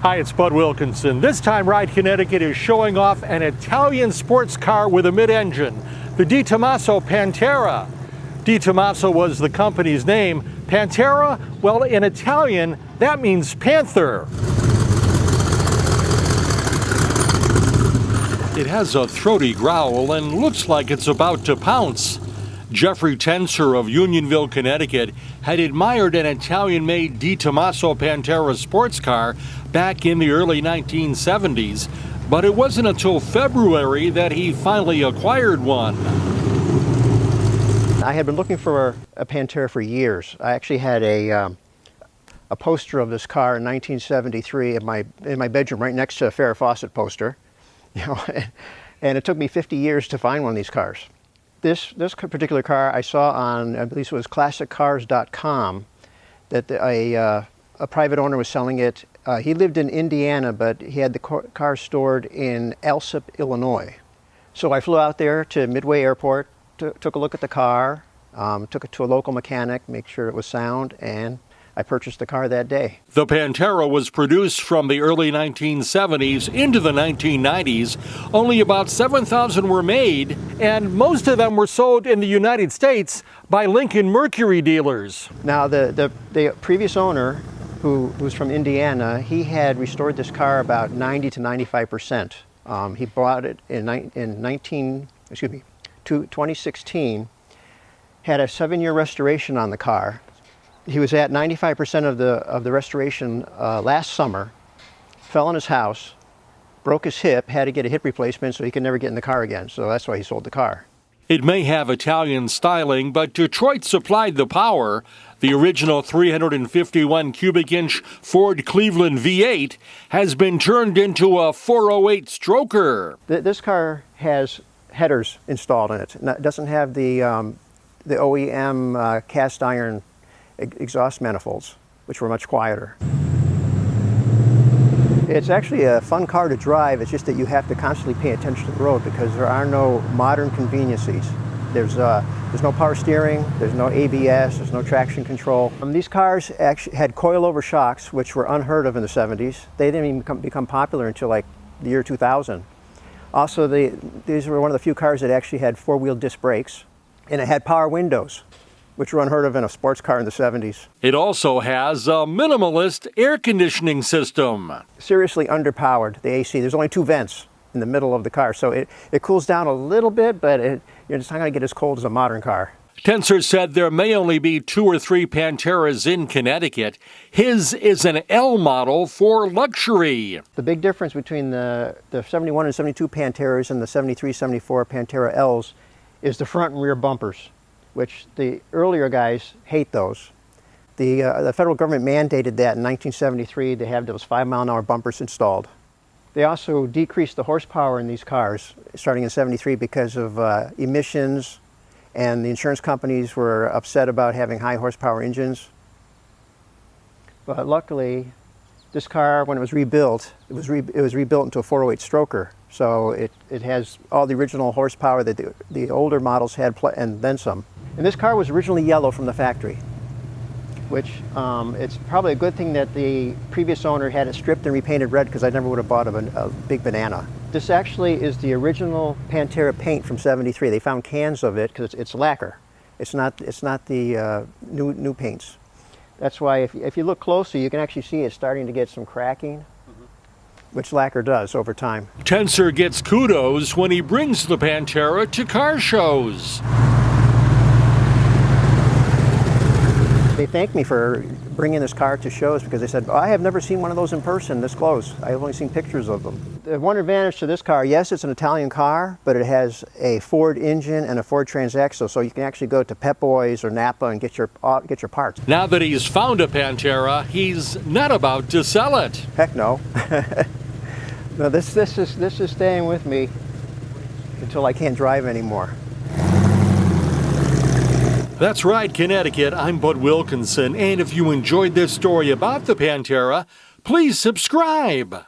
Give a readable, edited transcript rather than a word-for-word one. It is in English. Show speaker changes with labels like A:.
A: Hi, it's Bud Wilkinson. This time Ride Connecticut is showing off an Italian sports car with a mid-engine, the Tomaso Pantera. Tomaso was the company's name. Pantera, well, in Italian, that means panther. It has a throaty growl and looks like it's about to pounce. Jeffrey Tenser of Unionville, Connecticut, had admired an Italian-made Tomaso Pantera sports car back in the early 1970s, but it wasn't until February that he finally acquired one.
B: I had been looking for a Pantera for years. I actually had a poster of this car in 1973 in my bedroom, right next to a Farrah Fawcett poster. And it took me 50 years to find one of these cars. This particular car I saw on, I believe it was ClassicCars.com, that a private owner was selling it. He lived in Indiana, but he had the car stored in Alsip, Illinois. So I flew out there to Midway Airport, took a look at the car, took it to a local mechanic, make sure it was sound, and I purchased the car that day.
A: The Pantera was produced from the early 1970s into the 1990s. Only about 7,000 were made, and most of them were sold in the United States by Lincoln Mercury dealers.
B: Now, the previous owner, who was from Indiana, he had restored this car about 90 to 95%. He bought it in 2016, had a 7-year restoration on the car. He was at 95% of the restoration last summer, fell in his house, broke his hip, had to get a hip replacement so he could never get in the car again. So that's why he sold the car.
A: It may have Italian styling, but Detroit supplied the power. The original 351 cubic inch Ford Cleveland V8 has been turned into a 408 stroker.
B: This car has headers installed in it. It doesn't have the OEM cast iron exhaust manifolds, which were much quieter. It's actually a fun car to drive. It's just that you have to constantly pay attention to the road because there are no modern conveniences. There's no power steering, there's no ABS, there's no traction control. These cars actually had coilover shocks, which were unheard of in the 70s. They didn't even become popular until like the year 2000. Also, these were one of the few cars that actually had four-wheel disc brakes, and it had power windows, which were unheard of in a sports car in the 70s.
A: It also has a minimalist air conditioning system.
B: Seriously underpowered, the AC. There's only 2 vents in the middle of the car, so it cools down a little bit, but you're just not going to get as cold as a modern car.
A: Tenser said there may only be 2 or 3 Panteras in Connecticut. His is an L model for luxury.
B: The big difference between the 71 and 72 Panteras and the 73, 74 Pantera Ls is the front and rear bumpers, which the earlier guys hate those. The federal government mandated that in 1973 to have those 5-mile-an-hour bumpers installed. They also decreased the horsepower in these cars starting in 73 because of emissions, and the insurance companies were upset about having high horsepower engines. But luckily, this car, when it was rebuilt, it was rebuilt into a 408 stroker. So it has all the original horsepower that the older models had, and then some. And this car was originally yellow from the factory, which it's probably a good thing that the previous owner had it stripped and repainted red, because I never would have bought a big banana. This actually is the original Pantera paint from 73. They found cans of it because it's lacquer. It's not the new paints. That's why if you look closer, you can actually see it's starting to get some cracking, which lacquer does over time.
A: Tenser gets kudos when he brings the Pantera to car shows.
B: They thanked me for bringing this car to shows because they said, I have never seen one of those in person this close. I've only seen pictures of them. The one advantage to this car, yes, it's an Italian car, but it has a Ford engine and a Ford transaxle, so you can actually go to Pep Boys or Napa and get your parts.
A: Now that he's found a Pantera, he's not about to sell it.
B: Heck no. No, this is staying with me until I can't drive anymore.
A: That's right, Connecticut. I'm Bud Wilkinson, and if you enjoyed this story about the Pantera, please subscribe.